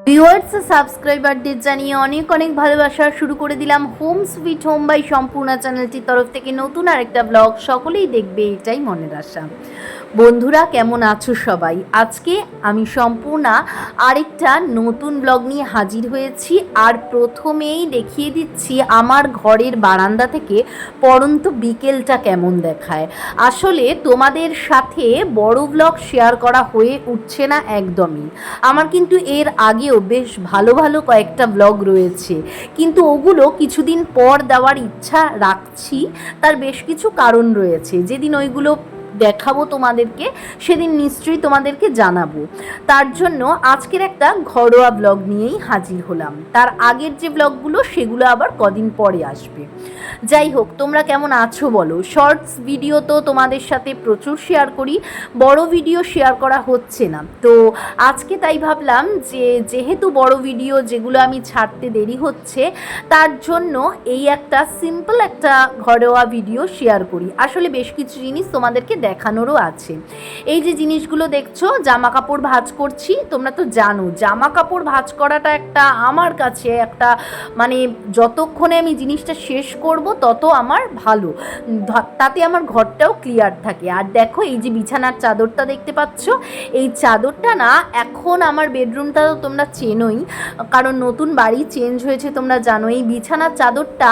Viewers সাবস্ক্রাইবারদের জানিয়ে অনেক অনেক ভালোবাসা শুরু করে দিলাম home sweet home by Sampurna চ্যানেলটির তরফ থেকে নতুন আরেকটা ব্লগ। সকলেই দেখবে এটাই মনের আশা। বন্ধুরা কেমন আছো সবাই? আজকে আমি সম্পূর্ণা আরেকটা নতুন ব্লগ নিয়ে হাজির হয়েছি। আর প্রথমেই দেখিয়ে দিচ্ছি আমার ঘরের বারান্দা থেকে পড়ন্ত বিকেলটা কেমন দেখায়। আসলে তোমাদের সাথে বড় ব্লগ শেয়ার করা হয়ে উঠছে না একদমই। আমার কিন্তু এর আগেও বেশ ভালো ভালো কয়েকটা ব্লগ রয়েছে, কিন্তু ওগুলো কিছুদিন পর দেওয়ার ইচ্ছা রাখছি। তার বেশ কিছু কারণ রয়েছে। যেদিন ওইগুলো দেখাবো তোমাদেরকে সেদিন নিশ্চয়ই তোমাদেরকে জানাবো। তার জন্য আজকের একটা ঘরোয়া ব্লগ নিয়েই হাজির হলাম। তার আগের যে ব্লগগুলো সেগুলো আবার কদিন পরে আসবে। যাই হোক, তোমরা কেমন আছো বলো। শর্টস ভিডিও তো তোমাদের সাথে প্রচুর শেয়ার করি, বড় ভিডিও শেয়ার করা হচ্ছে না। তো আজকে তাই ভাবলাম যে যেহেতু বড় ভিডিও যেগুলো আমি ছাড়তে দেরি হচ্ছে, তার জন্য এই একটা সিম্পল একটা ঘরোয়া ভিডিও শেয়ার করি। আসলে বেশ কিছু জিনিস তোমাদেরকে দেখানোরও আছে। এই যে জিনিসগুলো দেখছো, জামা কাপড় ভাঁজ করছি। তোমরা তো জানো জামা কাপড় ভাঁজ করাটা একটা আমার কাছে একটা মানে যতক্ষণে আমি জিনিসটা শেষ করব তত আমার ভালো, তাতে আমার ঘরটাও ক্লিয়ার থাকে। আর দেখো এই যে বিছানার চাদরটা দেখতে পাচ্ছ, এই চাদরটা না এখন আমার বেডরুমটা তো তোমরা চেনোই, কারণ নতুন বাড়ি চেঞ্জ হয়েছে তোমরা জানো। এই বিছানার চাদরটা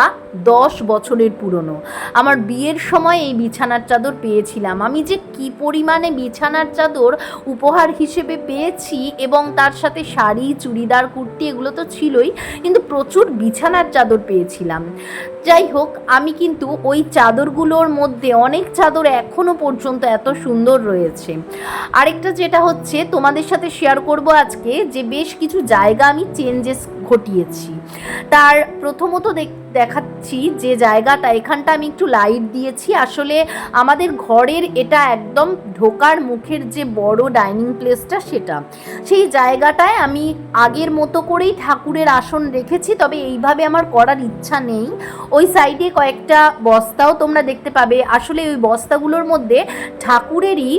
10 বছরের পুরনো। আমার বিয়ের সময় এই বিছানার চাদর পেয়েছিলাম। আমি যে কি পরিমাণে বিছানার চাদর উপহার হিসেবে পেয়েছি, এবং তার সাথে শাড়ি, চুড়িদার, কুর্তি এগুলো তো ছিলই, কিন্তু প্রচুর বিছানার চাদর পেয়েছিলাম। যাই হোক, আমি কিন্তু ওই চাদরগুলোর মধ্যে অনেক চাদর এখনও পর্যন্ত এত সুন্দর রয়েছে। আরেকটা যেটা হচ্ছে তোমাদের সাথে শেয়ার করব আজকে, যে বেশ কিছু জায়গা আমি চেঞ্জেস ঘটিয়েছি। তার প্রথমত দেখাচ্ছি যে জায়গাটা, এখানটা আমি একটু লাইট দিয়েছি। আসলে আমাদের ঘরের এটা একদম ঢোকার মুখের যে বড় ডাইনিং প্লেসটা, সেটা সেই জায়গাটায় আমি আগের মতো করেই ঠাকুরের আসন রেখেছি, তবে এইভাবে আমার করার ইচ্ছা নেই। ওই সাইডে কয়েকটা বস্তাও তোমরা দেখতে পাবে। আসলে ওই বস্তাগুলোর মধ্যে ঠাকুরেরই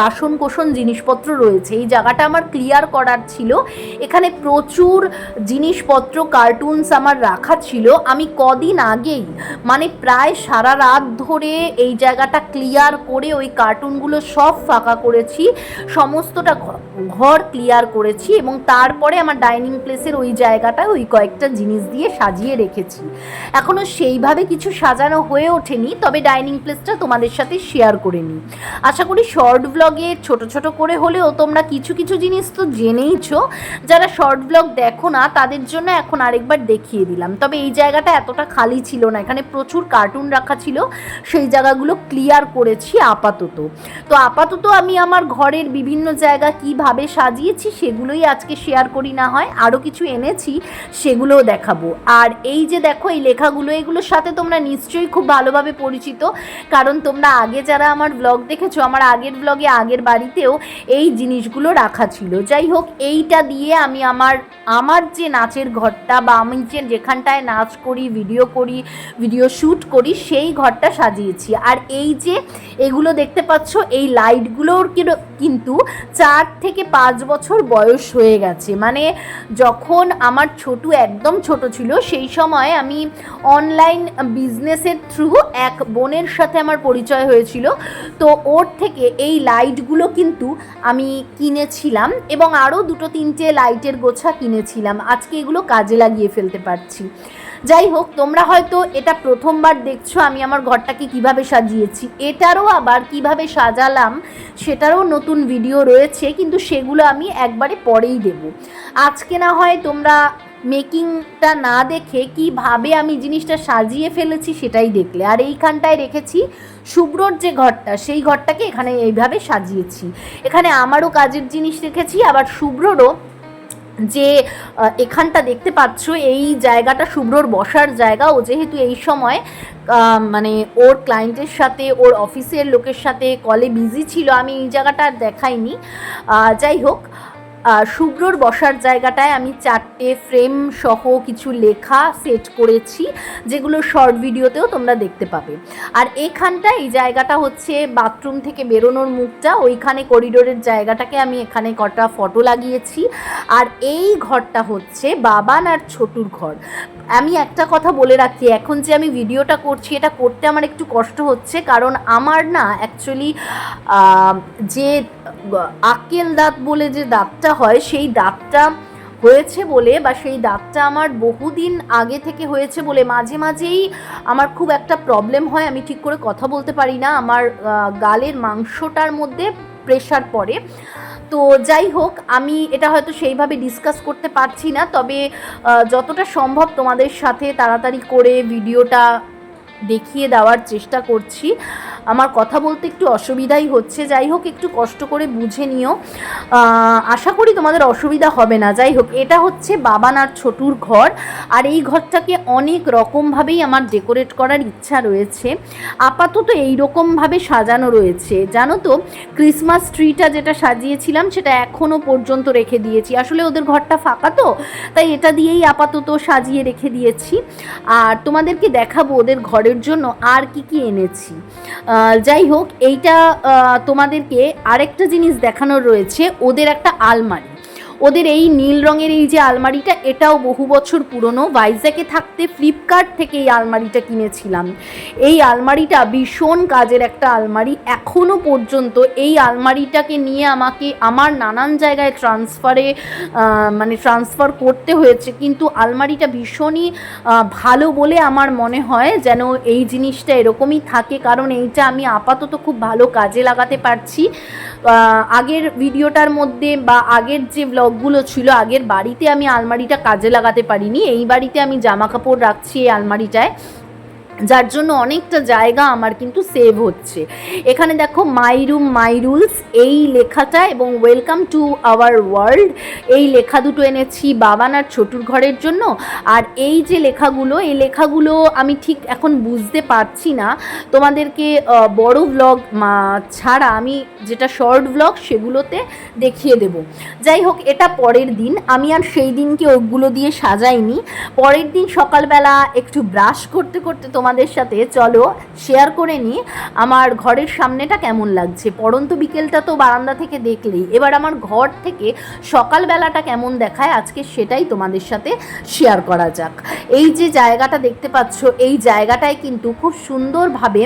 বাসন কোসন জিনিসপত্র রয়েছে। এই জায়গাটা আমার ক্লিয়ার করার ছিল। এখানে প্রচুর জিনিসপত্র, কার্টুনস আমার রাখা ছিল। আমি কদিন আগেই মানে প্রায় সারা রাত ধরে এই জায়গাটা ক্লিয়ার করে ওই কার্টুনগুলো সব ফাঁকা করেছি, সমস্তটা ঘর ক্লিয়ার করেছি, এবং তারপরে আমার ডাইনিং প্লেসের ওই জায়গাটা ওই কয়েকটা জিনিস দিয়ে সাজিয়ে রেখেছি। এখনও সেইভাবে কিছু সাজানো হয়ে ওঠেনি, তবে ডাইনিং প্লেসটা তোমাদের সাথে শেয়ার করে নিই। আশা করি শর্ট ব্লগে ছোট ছোট করে হলেও তোমরা কিছু কিছু জিনিস তো জেনেইছো। যারা শর্ট ব্লগ দেখো না তাদের জন্য এখন আরেকবার দেখিয়ে দিলাম। তবে এই জায়গাটা এতটা খালি ছিল না, এখানে প্রচুর কার্টুন রাখা ছিল, সেই জায়গাগুলো ক্লিয়ার করেছি আপাতত। তো আপাতত আমি আমার ঘরের বিভিন্ন জায়গা কিভাবে সাজিয়েছি সেগুলোই আজকে শেয়ার করি, না হয় আরও কিছু এনেছি সেগুলোও দেখাবো। আর এই যে দেখো এই লেখাগুলো, এগুলোর সাথে তোমরা নিশ্চয়ই খুব ভালোভাবে পরিচিত, কারণ তোমরা আগে যারা আমার ব্লগ দেখেছো, আমার আগের ব্লগে আগের বাড়িতেও এই জিনিসগুলো রাখা ছিল। যাই হোক, এইটা দিয়ে আমি আমার যে নাচের ঘরটা, বা আমি যেখানটায় নাচ করি, ভিডিও শ্যুট করি, সেই ঘরটা সাজিয়েছি। আর এই যে এগুলো দেখতে পাচ্ছ, এই লাইটগুলোর কিন্তু 4 থেকে 5 বছর বয়স হয়ে গেছে। মানে যখন আমার একদম ছোট ছিল, সেই সময় আমি অনলাইন বিজনেসের থ্রু এক বোনের সাথে আমার পরিচয় হয়েছিল। তো ওর থেকে এই লাইটগুলো কিন্তু আমি কিনেছিলাম, এবং আরও 2-3টে লাইটের গোছা কিনেছিলাম। আজকে এগুলো কাজে লাগিয়ে ফেলতে পারছি। যাই হোক, তোমরা হয়তো এটা প্রথমবার দেখছো আমি আমার ঘরটাকে কিভাবে সাজিয়েছি। এটারও আবার কিভাবে সাজালাম সেটারও নতুন ভিডিও রয়েছে, কিন্তু সেগুলো আমি একবারে পরেই দেব। আজকে না হয় তোমরা মেকিংটা না দেখে কিভাবে আমি জিনিসটা সাজিয়ে ফেলেছি সেটাই দেখলে। আর এইখানটায় রেখেছি শুভ্রর যে ঘরটা, সেই ঘরটাকে এখানে এইভাবে সাজিয়েছি। এখানে আমারও কাজের জিনিস রেখেছি, আবার শুভ্ররও যে এখানটা দেখতে পাচ্ছ, এই জায়গাটা শুভ্রর বসার জায়গা। ও যেহেতু এই সময় মানে ওর ক্লায়েন্টের সাথে, ওর অফিসের লোকের সাথে কলে বিজি ছিল, আমি এই জায়গাটা আর দেখাইনি। যাই হোক, শুভ্রর বসার জায়গাটায় আমি 4টে ফ্রেম সহ কিছু লেখা সেট করেছি, যেগুলো শর্ট ভিডিওতেও তোমরা দেখতে পাবে। আর এখানটা এই জায়গাটা হচ্ছে বাথরুম থেকে বেরোনোর মুখটা, ওইখানে করিডোরের জায়গাটাকে আমি এখানে কটা ফটো লাগিয়েছি। আর এই ঘরটা হচ্ছে বাবান আর ছোটুর ঘর। আমি একটা কথা বলে রাখি, এখন যে আমি ভিডিওটা করছি এটা করতে আমার একটু কষ্ট হচ্ছে, কারণ আমার না অ্যাকচুয়ালি যে আক্কেল দাঁত বলে যে দাঁতটা হয়, সেই দাঁতটা হয়েছে বলে বা সেই দাঁতটা আমার বহুদিন আগে থেকে হয়েছে বলে মাঝে মাঝেই আমার খুব একটা প্রবলেম হয়, আমি ঠিক করে কথা বলতে পারি না, আমার গালের মাংসটার মধ্যে প্রেশার পড়ে। তো যাই হোক, আমি এটা হয়তো সেইভাবে ডিসকাস করতে পারছি না, তবে যতটা সম্ভব তোমাদের সাথে তাড়াতাড়ি করে ভিডিওটা দেখিয়ে দেওয়ার চেষ্টা করছি। আমার কথা বলতে একটু অসুবিধাই হচ্ছে, যাই হোক একটু কষ্ট করে বুঝে নিও, আশা করি তোমাদের অসুবিধা হবে না। যাই হোক, এটা হচ্ছে বাবান আর ছোটুর ঘর। আর এই ঘরটাকে অনেক রকমভাবেই আমার ডেকোরেট করার ইচ্ছা রয়েছে। আপাতত এই রকমভাবে সাজানো রয়েছে, জানো তো, ক্রিসমাস ট্রিটা যেটা সাজিয়েছিলাম সেটা এখনও পর্যন্ত রেখে দিয়েছি। আসলে ওদের ঘরটা ফাঁকা তো, তাই এটা দিয়েই আপাতত সাজিয়ে রেখে দিয়েছি। আর তোমাদেরকে দেখাবো ওদের ঘরের জন্য আর কি কি এনেছি। যাই হোক, এইটা তোমাদেরকে আরেকটা জিনিস দেখানোর রয়েছে, ওদের একটা আলমারি। ওদের এই নীল রঙের এই যে আলমারিটা, এটাও বহু বছর পুরনো। ভাইজ্যাকে থাকতে ফ্লিপকার্ট থেকে এই আলমারিটা কিনেছিলাম। এই আলমারিটা ভীষণ কাজের একটা আলমারি। এখনও পর্যন্ত এই আলমারিটাকে নিয়ে আমাকে আমার নানান জায়গায় ট্রান্সফার করতে হয়েছে, কিন্তু আলমারিটা ভীষণই ভালো বলে আমার মনে হয় যেন এই জিনিসটা এরকমই থাকে, কারণ এইটা আমি আপাতত খুব ভালো কাজে লাগাতে পারছি। আগের ভিডিওটার মধ্যে বা আগের যে ব্লগগুলো ছিল, আগের বাড়িতে আমি আলমারিটা কাজে লাগাতে পারিনি। এই বাড়িতে আমি জামা কাপড় রাখছি এই আলমারিটায়, যার জন্য অনেকটা জায়গা আমার কিন্তু সেভ হচ্ছে। এখানে দেখো মাই রুম মাই রুলস এই লেখাটা এবং ওয়েলকাম টু আওয়ার ওয়ার্ল্ড এই লেখা দুটো এনেছি বাবান আর ছোটুর ঘরের জন্য। আর এই যে লেখাগুলো, এই লেখাগুলো আমি ঠিক এখন বুঝতে পারছি না, তোমাদেরকে বড় ব্লগ ছাড়া আমি যেটা শর্ট ব্লগ সেগুলোতে দেখিয়ে দেব। যাই হোক, এটা পরের দিন, আমি আর সেই দিনকে ওগুলো দিয়ে সাজাইনি। পরের দিন সকালবেলা একটু ব্রাশ করতে করতে তোমাদের সাথে চলো শেয়ার করে নিই আমার ঘরের সামনেটা কেমন লাগছে। পড়ন্ত বিকেলটা তো বারান্দা থেকে দেখলেই, এবার আমার ঘর থেকে সকালবেলাটা কেমন দেখায় আজকে সেটাই তোমাদের সাথে শেয়ার করা যাক। এই যে জায়গাটা দেখতে পাচ্ছ, এই জায়গাটায় কিন্তু খুব সুন্দরভাবে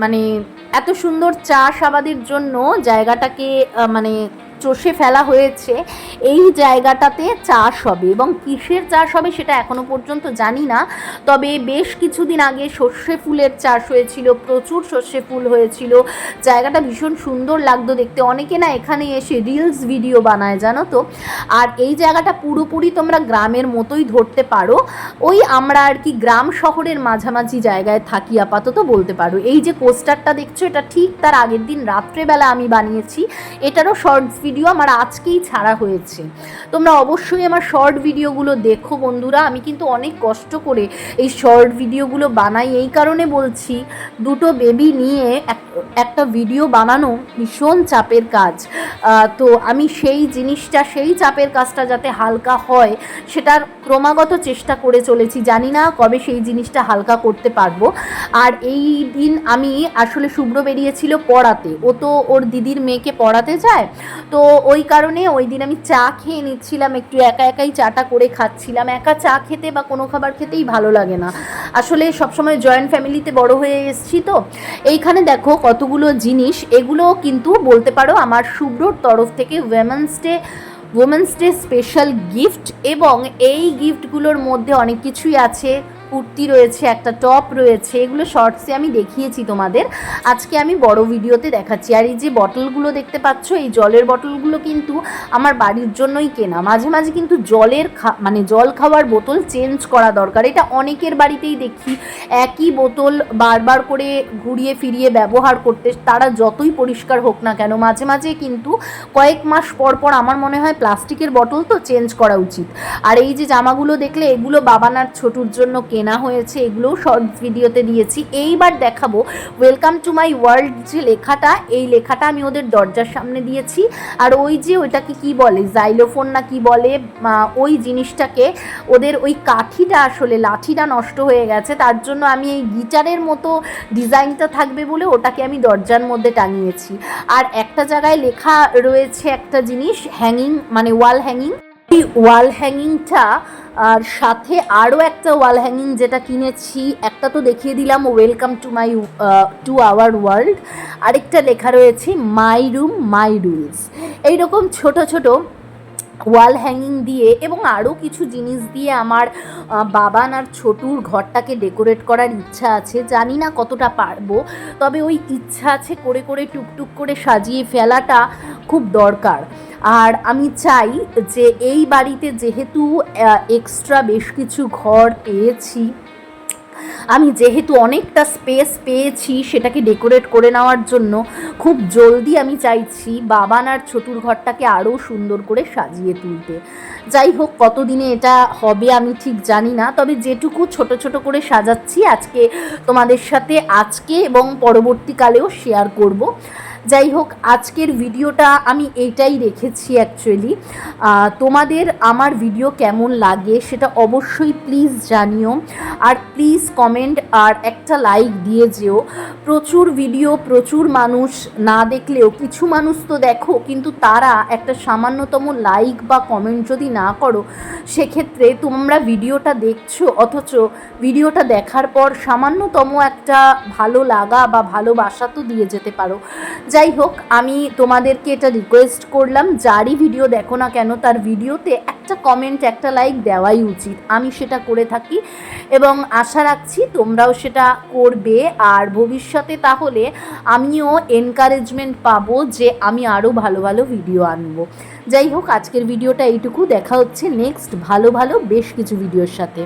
মানে এত সুন্দর চাষাবাদের জন্য জায়গাটাকে চষে ফেলা হয়েছে। এই জায়গাটাতে চাষ হবে, এবং কিসের চাষ হবে সেটা এখনো পর্যন্ত জানি না, তবে বেশ কিছুদিন আগে সর্ষে ফুলের চাষ হয়েছিল, প্রচুর সর্ষে ফুল হয়েছিল। জায়গাটা ভীষণ সুন্দর লাগতো দেখতে, অনেকে না এখানে এসে রিলস ভিডিও বানায় জানো তো। আর এই জায়গাটা পুরোপুরি তোমরা গ্রামের মতোই ধরতে পারো, ওই আমরা আর কি গ্রাম শহরের মাঝামাঝি জায়গায় থাকি আপাতত বলতে পারো। এই যে পোস্টারটা দেখছো, এটা ঠিক তার আগের দিন রাত্রেবেলা আমি বানিয়েছি। এটারও শর্টস ভিডিও আমার আজকেই ছাড়া হয়েছে, তোমরা অবশ্যই আমার শর্ট ভিডিওগুলো দেখো বন্ধুরা। আমি কিন্তু অনেক কষ্ট করে এই শর্ট ভিডিওগুলো বানাই, এই কারণে বলছি, দুটো বেবি নিয়ে একটা ভিডিও বানানো ভীষণ চাপের কাজ। তো আমি সেই চাপের কাজটা যাতে হালকা হয় সেটার ক্রমাগত চেষ্টা করে চলেছি। জানি না কবে সেই জিনিসটা হালকা করতে পারবো। আর এই দিন আমি আসলে শুভ্র বেরিয়েছিল পড়াতে, ও তো ওর দিদির মেয়েকে পড়াতে যায়, তো ওই কারণে ওই দিন আমি চা খেয়ে নিচ্ছিলাম, একটু একা একাই চাটা করে খাচ্ছিলাম। একা চা খেতে বা কোনো খাবার খেতেই ভালো লাগে না, আসলে সবসময় জয়েন্ট ফ্যামিলিতে বড় হয়ে এসেছি তো। এইখানে দেখো কতগুলো জিনিস, এগুলো কিন্তু বলতে পারো আমার শুভ্রর তরফ থেকে উমেন্স ডে স্পেশাল গিফট, এবং এই গিফটগুলোর মধ্যে অনেক কিছুই আছে। কুর্তি রয়েছে, একটা টপ রয়েছে, এগুলো শর্টসে আমি দেখিয়েছি তোমাদের, আজকে আমি বড় ভিডিওতে দেখাচ্ছি। আর এই যে বটলগুলো দেখতে পাচ্ছ, এই জলের বটলগুলো কিন্তু আমার বাড়ির জন্যই কেনা। মাঝে মাঝে কিন্তু জল খাওয়ার বোতল চেঞ্জ করা দরকার, এটা অনেকের বাড়িতেই দেখি একই বোতল বারবার করে ঘুরিয়ে ফিরিয়ে ব্যবহার করতে, তারা যতই পরিষ্কার হোক না কেন মাঝে মাঝে কিন্তু কয়েক মাস পর পর আমার মনে হয় প্লাস্টিকের বটল তো চেঞ্জ করা উচিত। আর এই যে জামাগুলো দেখলে, এগুলো বাবান আর ছোটুর জন্য কেনা। কেনা হয়েছে, এগুলোও শর্টস ভিডিওতে দিয়েছি। এইবার দেখাবো ওয়েলকাম টু মাই ওয়ার্ল্ড যে লেখাটা, এই লেখাটা আমি ওদের দরজার সামনে দিয়েছি। আর ওই যে ওইটাকে কি বলে, জাইলোফোন না কি বলে, ওই জিনিসটাকে, ওদের ওই কাঠিটা আসলে লাঠিটা নষ্ট হয়ে গেছে, তার জন্য আমি এই গিটারের মতো ডিজাইনটা থাকবে বলে ওটাকে আমি দরজার মধ্যে টাঙিয়েছি। আর একটা জায়গায় লেখা রয়েছে একটা জিনিস, হ্যাঙ্গিং মানে ওয়াল হ্যাঙ্গিং। এই ওয়াল হ্যাঙ্গিংটা আর সাথে আরও একটা ওয়াল হ্যাঙ্গিং যেটা কিনেছি, একটা তো দেখিয়ে দিলাম ওয়েলকাম টু আওয়ার ওয়ার্ল্ড, আরেকটা লেখা রয়েছে মাই রুম মাই রুলস। এইরকম ছোট ছোট ওয়াল হ্যাঙ্গিং দিয়ে এবং আরও কিছু জিনিস দিয়ে আমার বাবান আর ছোটুর ঘরটাকে ডেকোরেট করার ইচ্ছা আছে। জানি না কতটা পারবো, তবে ওই ইচ্ছা আছে, করে করে টুকটুক করে সাজিয়ে ফেলাটা খুব দরকার। আর আমি চাই যে এই বাড়িতে যেহেতু এক্সট্রা বেশ কিছু ঘর পেয়েছি, আমি যেহেতু অনেকটা স্পেস পেয়েছি সেটাকে ডেকোরেট করে নেওয়ার জন্য খুব জলদি আমি চাইছি বাবান আর ছোটুর ঘরটাকে আরও সুন্দর করে সাজিয়ে তুলতে। যাই হোক, কতদিনে এটা হবে আমি ঠিক জানি না, তবে যেটুকু ছোট ছোট করে সাজাচ্ছি আজকে তোমাদের সাথে আজকে এবং পরবর্তীকালেও শেয়ার করব। যাই হোক, আজকের ভিডিওটা আমি এইটাই রেখেছি অ্যাকচুয়ালি। তোমাদের আমার ভিডিও কেমন লাগে সেটা অবশ্যই প্লিজ জানিও, আর প্লিজ কমেন্ট আর একটা লাইক দিয়ে যেও। প্রচুর ভিডিও প্রচুর মানুষ না দেখলেও কিছু মানুষ তো দেখো, কিন্তু তারা একটা সামান্যতম লাইক বা কমেন্ট যদি না করো, সেক্ষেত্রে তোমরা ভিডিওটা দেখছো অথচ ভিডিওটা দেখার পর সামান্যতম একটা ভালো লাগা বা ভালোবাসা তো দিয়ে যেতে পারো। যাই হোক, আমি তোমাদেরকে এটা রিকোয়েস্ট করলাম, যারই ভিডিও দেখো না কেন তার ভিডিওতে একটা কমেন্ট একটা লাইক দেওয়াই উচিত। আমি সেটা করে থাকি এবং আশা রাখছি তোমরাও সেটা করবে, আর ভবিষ্যতে তাহলে আমিও এনকারেজমেন্ট পাবো যে আমি আরও ভালো ভালো ভিডিও আনবো। যাই হোক, আজকের ভিডিওটা এইটুকু, দেখা হচ্ছে নেক্সট ভালো ভালো বেশ কিছু ভিডিওর সাথে।